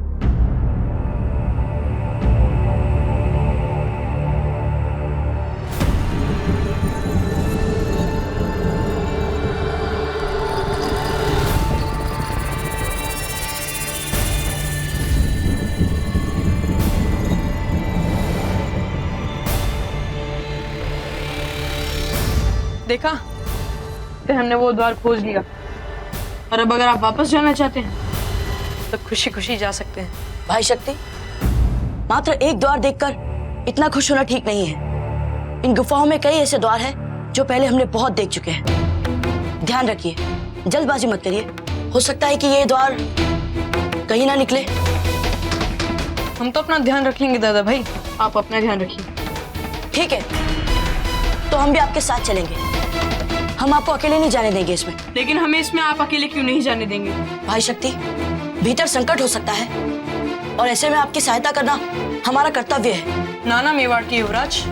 देखा, तो हमने वो द्वार खोज लिया, और अब अगर आप वापस जाना चाहते हैं तो खुशी खुशी जा सकते हैं। भाई शक्ति, मात्र एक द्वार देखकर इतना खुश होना ठीक नहीं है। इन गुफाओं में कई ऐसे द्वार हैं जो पहले हमने बहुत देख चुके हैं। ध्यान रखिए, जल्दबाजी मत करिए। हो सकता है कि ये द्वार कहीं ना निकले। हम तो अपना ध्यान रखेंगे दादा भाई, आप अपना ध्यान रखिए। ठीक है, तो हम भी आपके साथ चलेंगे। हम आपको अकेले नहीं जाने देंगे इसमें। लेकिन हमें इसमें आप अकेले क्यों नहीं जाने देंगे? भाई शक्ति, भीतर संकट हो सकता है और ऐसे में आपकी सहायता करना हमारा कर्तव्य है। नाना मेवाड़ के युवराज,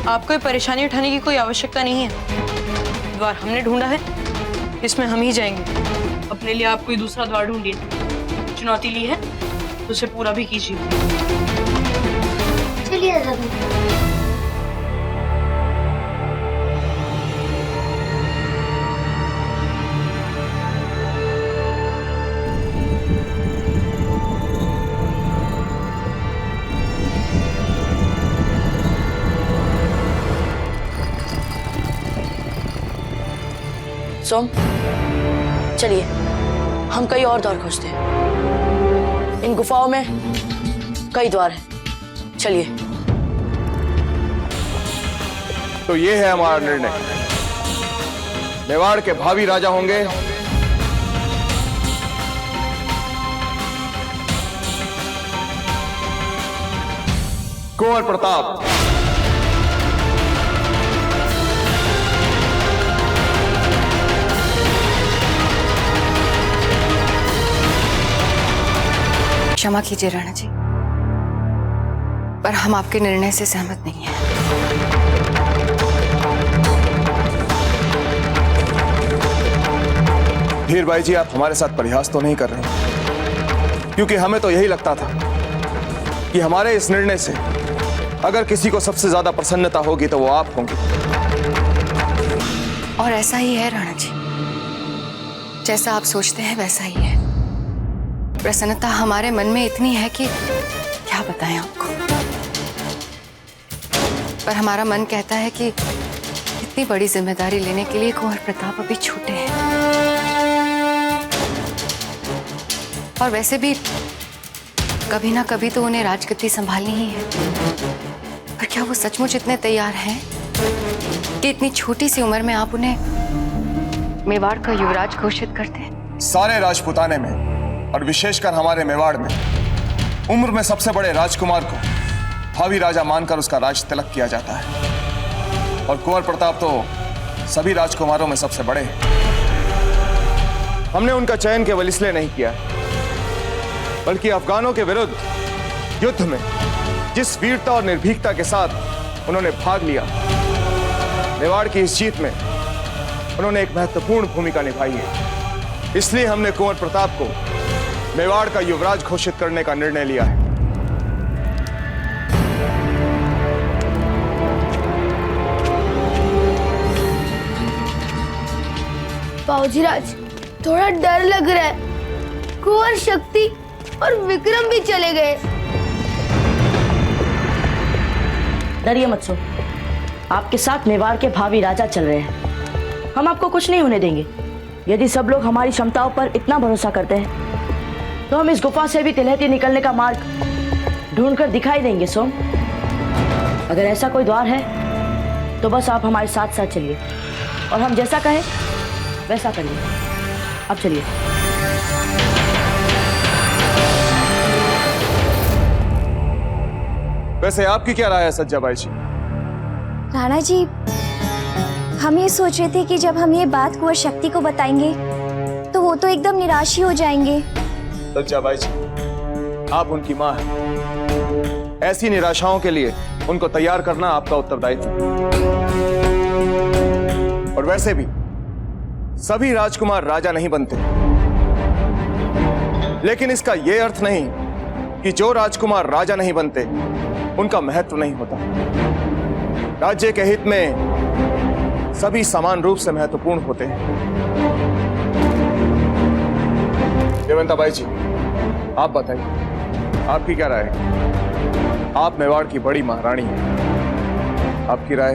आपको परेशानी उठाने की कोई आवश्यकता नहीं है। द्वार हमने ढूंढा है, इसमें हम ही जाएंगे। अपने लिए आप कोई दूसरा द्वार ढूंढिए। चुनौती ली है तो उसे पूरा भी कीजिए। चलिए सोम, चलिए हम कई और द्वार खोजते हैं। इन गुफाओं में कई द्वार हैं। चलिए। तो ये है हमारा निर्णय। मेवाड़ के भावी राजा होंगे कुंवर प्रताप। क्षमा कीजिए राणा जी, पर हम आपके निर्णय से सहमत नहीं हैं। हीर भाई जी, आप हमारे साथ परिहास तो नहीं कर रहे हैं? क्योंकि हमें तो यही लगता था कि हमारे इस निर्णय से अगर किसी को सबसे ज्यादा प्रसन्नता होगी तो वो आप होंगे। और ऐसा ही है राणा जी, जैसा आप सोचते हैं वैसा ही है। प्रसन्नता हमारे मन में इतनी है कि क्या बताएं आपको। पर हमारा मन कहता है कि इतनी बड़ी जिम्मेदारी लेने के लिए कुंवर प्रताप अभी छोटे हैं। और वैसे भी कभी ना कभी तो उन्हें राजगद्दी संभालनी ही है। पर क्या वो सचमुच इतने तैयार हैं कि इतनी छोटी सी उम्र में आप उन्हें मेवाड़ का युवराज घोषित करते हैं? सारे राजपुताने में और विशेषकर हमारे मेवाड़ में उम्र में सबसे बड़े राजकुमार को भावी राजा मानकर उसका राज तिलक किया जाता है। और कुंवर प्रताप तो सभी राजकुमारों में सबसे बड़े हैं। हमने उनका चयन केवल इसलिए नहीं किया, बल्कि अफगानों के विरुद्ध युद्ध में जिस वीरता और निर्भीकता के साथ उन्होंने भाग लिया, मेवाड़ की इस जीत में उन्होंने एक महत्वपूर्ण भूमिका निभाई है। इसलिए हमने कुंवर प्रताप को मेवाड़ का युवराज घोषित करने का निर्णय लिया है। बाबूजीराज, थोड़ा डर लग रहा है। कुंवर शक्ति और विक्रम भी चले गए। डरिए मत सो, आपके साथ मेवाड़ के भावी राजा चल रहे हैं। हम आपको कुछ नहीं होने देंगे। यदि सब लोग हमारी क्षमताओं पर इतना भरोसा करते हैं तो हम इस गुफा से भी तिलहटी निकलने का मार्ग ढूंढकर दिखाई देंगे सोम। अगर ऐसा कोई द्वार है तो बस आप हमारे साथ साथ चलिए और हम जैसा कहें वैसा करिए। अब चलिए। वैसे आपकी क्या राय है सज्जाबाई जी? राणा जी, हम ये सोच रहे थे कि जब हम ये बात कुंवर शक्ति को बताएंगे तो वो तो एकदम निराश ही हो जाएंगे। सज्जाबाई जी, आप उनकी मां हैं। ऐसी निराशाओं के लिए उनको तैयार करना आपका उत्तरदायित्व है। और वैसे भी सभी राजकुमार राजा नहीं बनते, लेकिन इसका यह अर्थ नहीं कि जो राजकुमार राजा नहीं बनते उनका महत्व नहीं होता। राज्य के हित में सभी समान रूप से महत्वपूर्ण होते हैं। जयवंताबाई जी, आप बताइए, आपकी क्या राय है? आप मेवाड़ की बड़ी महारानी हैं। आपकी राय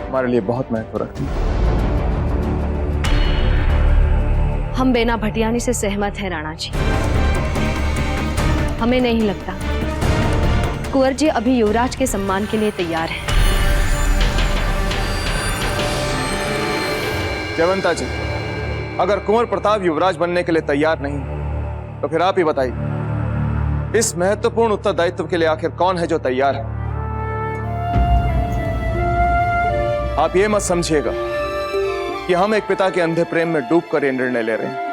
हमारे लिए बहुत महत्व रखती है। हम बेना भटियानी से सहमत हैं राणा जी। हमें नहीं लगता कुंवर जी अभी युवराज के सम्मान के लिए तैयार हैं। जयवंता जी, अगर कुंवर प्रताप युवराज बनने के लिए तैयार नहीं तो फिर आप ही बताइए, इस महत्वपूर्ण उत्तरदायित्व के लिए आखिर कौन है जो तैयार है? आप ये मत समझिएगा कि हम एक पिता के अंधे प्रेम में डूबकर ये निर्णय ले रहे हैं।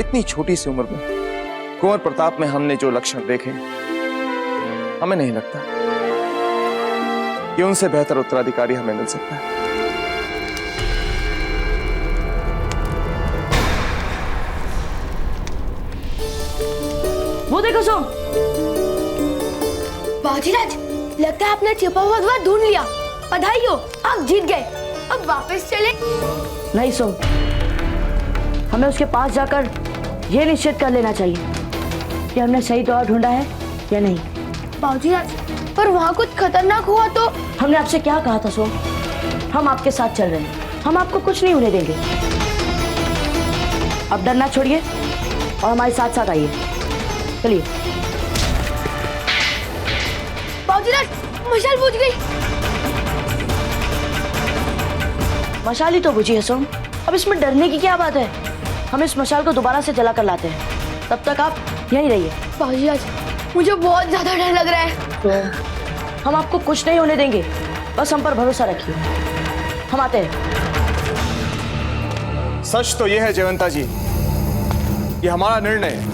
इतनी छोटी सी उम्र में कुंवर प्रताप में हमने जो लक्षण देखे, हमें नहीं लगता कि उनसे बेहतर उत्तराधिकारी हमें मिल सकता है। वो देखो सोम। बाबूजीराज, लगता है आपने छिपा हुआ द्वार ढूंढ लिया। बधाई हो, आप जीत गए। अब वापस चले। नहीं सोम, हमें उसके पास जाकर यह निश्चित कर लेना चाहिए कि हमने सही द्वार ढूंढा है या नहीं। बाबूजीराज, पर वहाँ कुछ खतरनाक हुआ तो? हमने आपसे क्या कहा था सोम? हम आपके साथ चल रहे हैं, हम आपको कुछ नहीं होने देंगे। अब डरना छोड़िए और हमारे साथ साथ आइए। चलिए। बाबूजीराज, मशाल बुझ गई। मशाल ही तो बुझी है सोम, अब इसमें डरने की क्या बात है? हम इस मशाल को दोबारा से जला कर लाते हैं, तब तक आप यहीं रहिए। बाबूजीराज, मुझे बहुत ज्यादा डर लग रहा है। तो हम आपको कुछ नहीं होने देंगे, बस हम पर भरोसा रखिए। हम आते हैं। सच तो यह है जयवंता जी कि हमारा निर्णय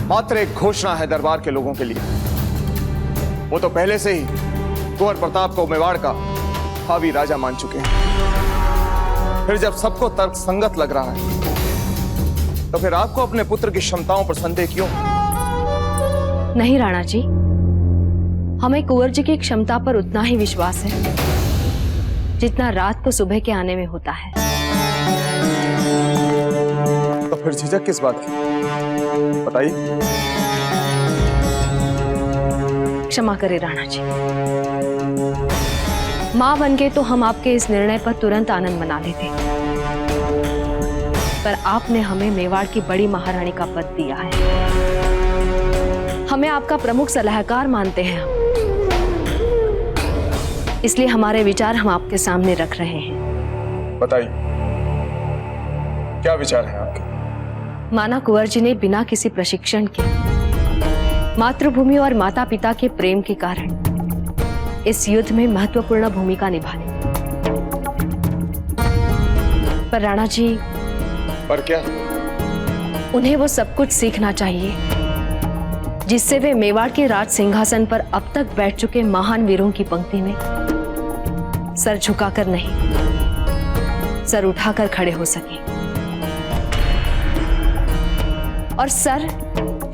मात्र एक घोषणा है दरबार के लोगों के लिए। वो तो पहले से ही कुंवर प्रताप को मेवाड़ का भावी राजा मान चुके हैं। फिर जब सबको तर्क संगत लग रहा है तो फिर आपको अपने पुत्र की क्षमताओं पर संदेह क्यों? नहीं राणा जी, हमें कुंवर जी की क्षमता पर उतना ही विश्वास है जितना रात को सुबह के आने में होता है। तो फिर झिझक किस बात की, बताइए। क्षमा करें राणा जी, मां बन के तो हम आपके इस निर्णय पर तुरंत आनंद मना लेते, पर आपने हमें मेवाड़ की बड़ी महारानी का पद दिया है। हमें आपका प्रमुख सलाहकार मानते हैं हम, इसलिए हमारे विचार हम आपके सामने रख रहे हैं। बताइए, क्या विचार है आपके? माना कुंवर जी ने बिना किसी प्रशिक्षण के मातृभूमि और माता पिता के प्रेम के कारण इस युद्ध में महत्वपूर्ण भूमिका निभाने, पर राणा जी, पर क्या? उन्हें वो सब कुछ सीखना चाहिए जिससे वे मेवाड़ के राज सिंहासन पर अब तक बैठ चुके महान वीरों की पंक्ति में सर झुकाकर नहीं, सर उठाकर खड़े हो सके। और सर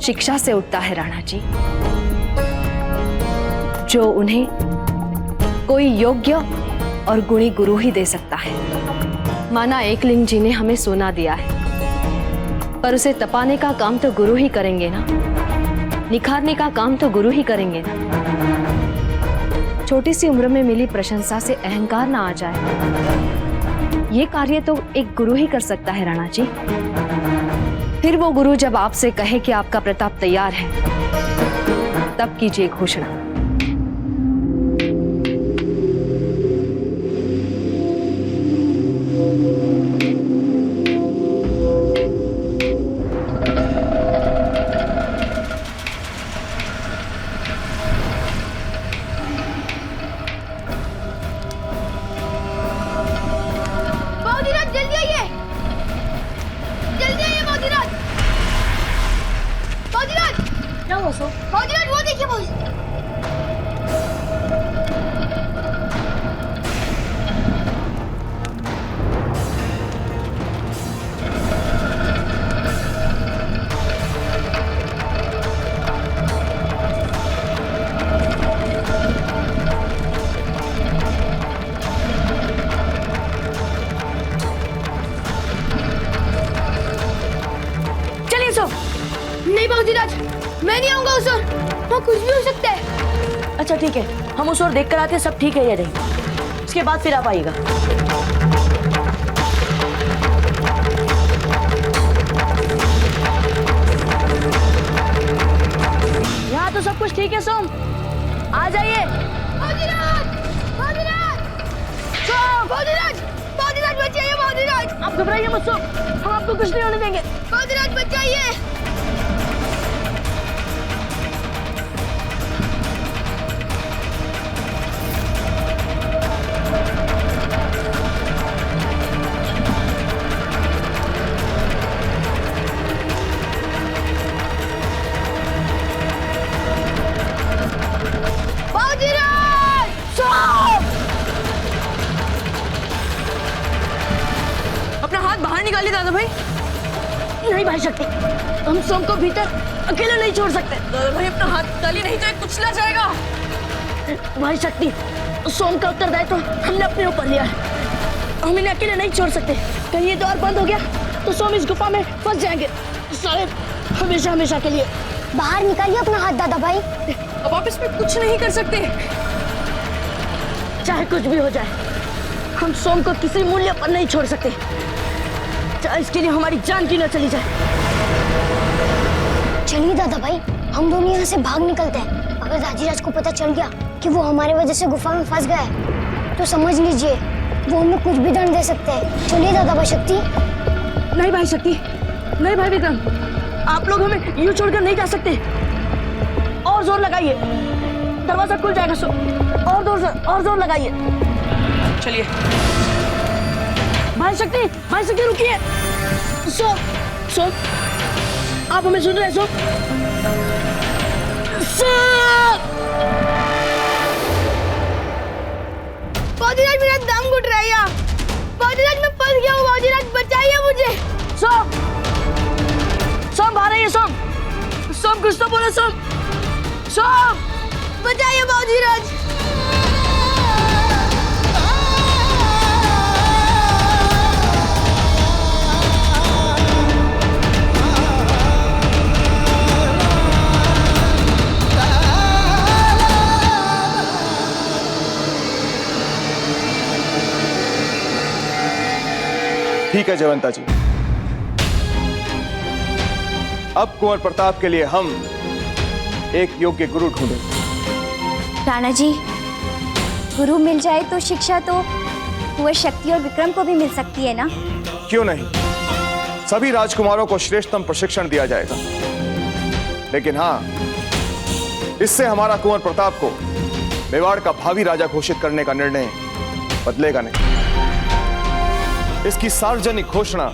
शिक्षा से उठता है राणा जी, जो उन्हें कोई योग्य और गुणी गुरु ही दे सकता है। माना एकलिंग जी ने हमें सोना दिया है, पर उसे तपाने का काम तो गुरु ही करेंगे ना, निखारने का काम तो गुरु ही करेंगे ना। छोटी सी उम्र में मिली प्रशंसा से अहंकार ना आ जाए, ये कार्य तो एक गुरु ही कर सकता है राणा जी। फिर वो गुरु जब आपसे कहे कि आपका प्रताप तैयार है, तब कीजिए घोषणा। नहीं बाबूजीराज, मैं नहीं आऊंगा उस ओर, वहाँ कुछ भी हो सकता है। अच्छा ठीक है, हम उस ओर देख कर आते हैं सब ठीक है या नहीं, उसके बाद फिर आप आइएगा। यहाँ तो सब कुछ ठीक है सोम, आ जाइए। बाबूजीराज बचाइए, बाबूजीराज। आप घबराइए मत सोम, हम आपको कुछ नहीं होने देंगे। बाबूजीराज बचाइए। निकालिए दादा भाई। नहीं भाई शक्ति, हम सोम को भीतर अकेले नहीं छोड़ सकते। दादा भाई अपना हाथ निकालिए, नहीं तो ये कुचला जाएगा। भाई शक्ति, सोम का उत्तरदायित्व हमने अपने ऊपर लिया है, हम इन्हें अकेले नहीं छोड़ सकते। कहीं ये द्वार बंद हो गया तो सोम इस गुफा में फंस जाएंगे सारे, हमेशा हमेशा के लिए। बाहर निकालिए अपना हाथ दादा भाई। अब आप इसमें कुछ नहीं कर सकते। चाहे कुछ भी हो जाए, हम सोम को किसी मूल्य पर नहीं छोड़ सकते, चाहे इसके लिए हमारी जान क्यों न चली जाए। चलिए दादा भाई, हम दोनों यहाँ से भाग निकलते हैं। अगर राजीराज को पता चल गया कि वो हमारे वजह से गुफा में फंस गया है, तो समझ लीजिए वो हमें कुछ भी दंड दे सकते हैं। चलिए दादा भाई शक्ति। नहीं भाई शक्ति, नहीं भाई विक्रम, आप लोग हमें यूं छोड़कर नहीं जा सकते। और जोर लगाइए, दरवाजा खुल जाएगा। सो और जोर लगाइए। चलिए भाई शक्ति रुकिए। सो आप हमें सुन रहे हैं? सो बाबूजीराज मेरा दम घुट रहा है यहाँ। बाबूजीराज मैं फंस गया हूँ। बाबूजीराज बचाइए मुझे। सोम, सोम बाहर आइए। सोम, सोम कुछ तो बोलो। सोम, सोम बचाइए बाबूजीराज। ठीक है जयवंता जी, अब कुंवर प्रताप के लिए हम एक योग्य गुरु ढूंढेंगे। राणा जी, गुरु मिल जाए तो शिक्षा तो कुंवर शक्ति और विक्रम को भी मिल सकती है ना? क्यों नहीं, सभी राजकुमारों को श्रेष्ठतम प्रशिक्षण दिया जाएगा। लेकिन हाँ, इससे हमारा कुंवर प्रताप को मेवाड़ का भावी राजा घोषित करने का निर्णय बदलेगा नहीं। इसकी सार्वजनिक घोषणा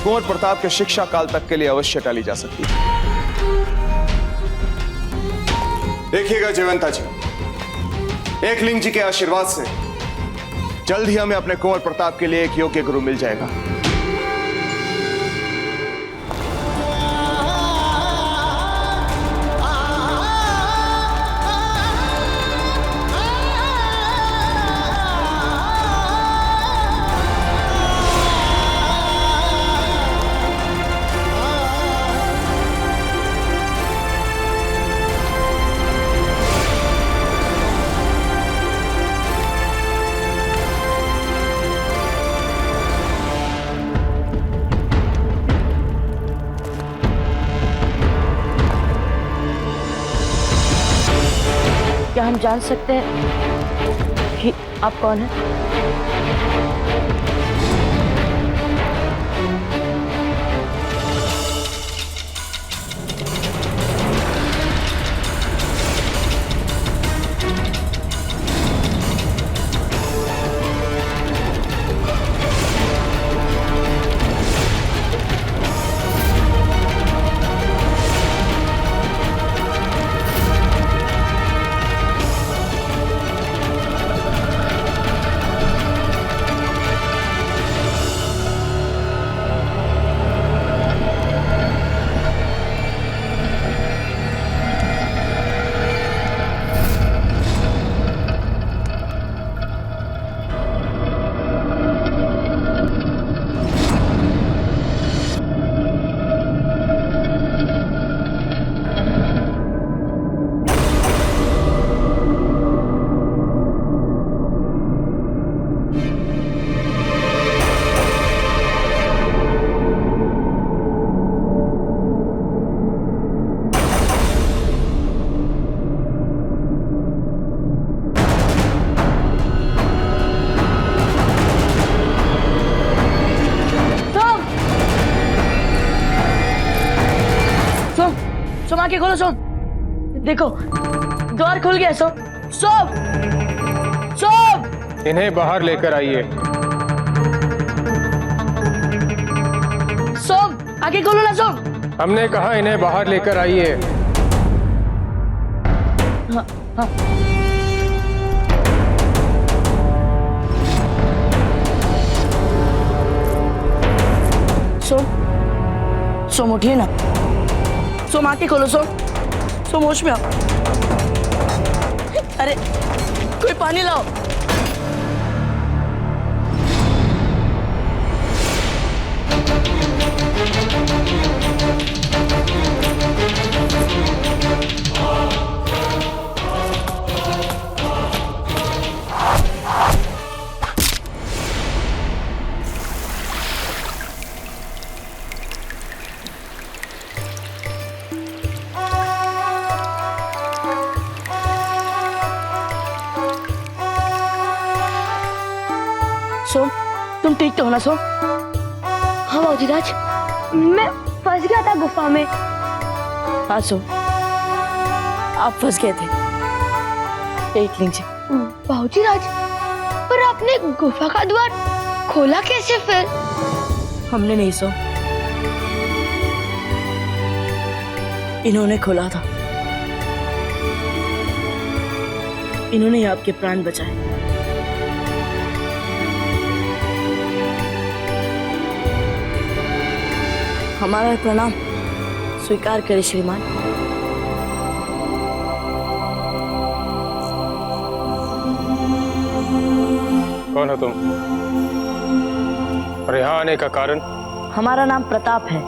कुंवर प्रताप के शिक्षा काल तक के लिए अवश्य टाली जा सकती है। देखिएगा जयवंता जी, एकलिंग जी के आशीर्वाद से जल्द ही हमें अपने कुंवर प्रताप के लिए एक योग्य गुरु मिल जाएगा। क्या हम जान सकते हैं कि आप कौन हैं? सोम, आंखें खोलो। सोम, देखो द्वार खुल गया। सोम, सोम, सोम, इन्हें बाहर लेकर आइए। सोम, आंखें खोलो ना। सोम, हमने कहा इन्हें बाहर लेकर आइए। हाँ, हाँ। सोम, सोम उठिए ना। सोम, आंखें खोलो। सोम, सोम होश में आओ। अरे कोई पानी लाओ। सोम, तुम ठीक तो हो ना? सोम, हाँ बाबूजीराज, मैं फंस गया था गुफा में। हाँ सोम, आप फंस गए थे। एकलिंग जी। बाबूजीराज, पर आपने गुफा का द्वार खोला कैसे फिर? हमने नहीं। सोम, इन्होंने खोला था। इन्होंने ही आपके प्राण बचाए। हमारा प्रणाम स्वीकार करें श्रीमान। कौन हो तुम और यहाँ आने का कारण? हमारा नाम प्रताप है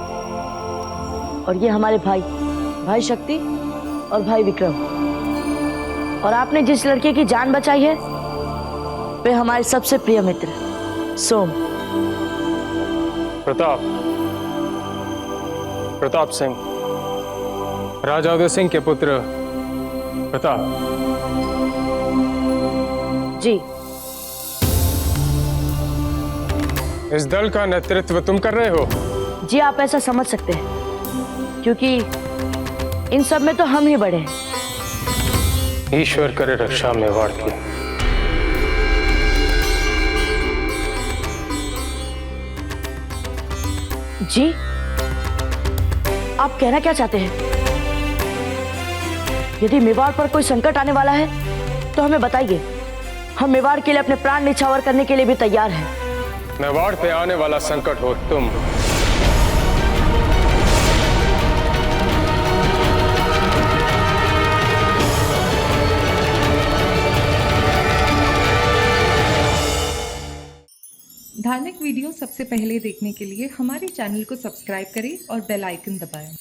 और ये हमारे भाई शक्ति और भाई विक्रम। और आपने जिस लड़के की जान बचाई है वे हमारे सबसे प्रिय मित्र सोम। प्रताप सिंह, राजा उदय सिंह के पुत्र प्रताप। जी। इस दल का नेतृत्व तुम कर रहे हो? जी आप ऐसा समझ सकते हैं क्योंकि इन सब में तो हम ही बड़े हैं। ईश्वर करे रक्षा मेवाड़ की। जी आप कहना क्या चाहते हैं? यदि मेवाड़ पर कोई संकट आने वाला है तो हमें बताइए, हम मेवाड़ के लिए अपने प्राण न्यौछावर करने के लिए भी तैयार हैं। मेवाड़ पे आने वाला संकट हो तुम। धार्मिक वीडियो सबसे पहले देखने के लिए हमारे चैनल को सब्सक्राइब करें और बेल आइकन दबाएं।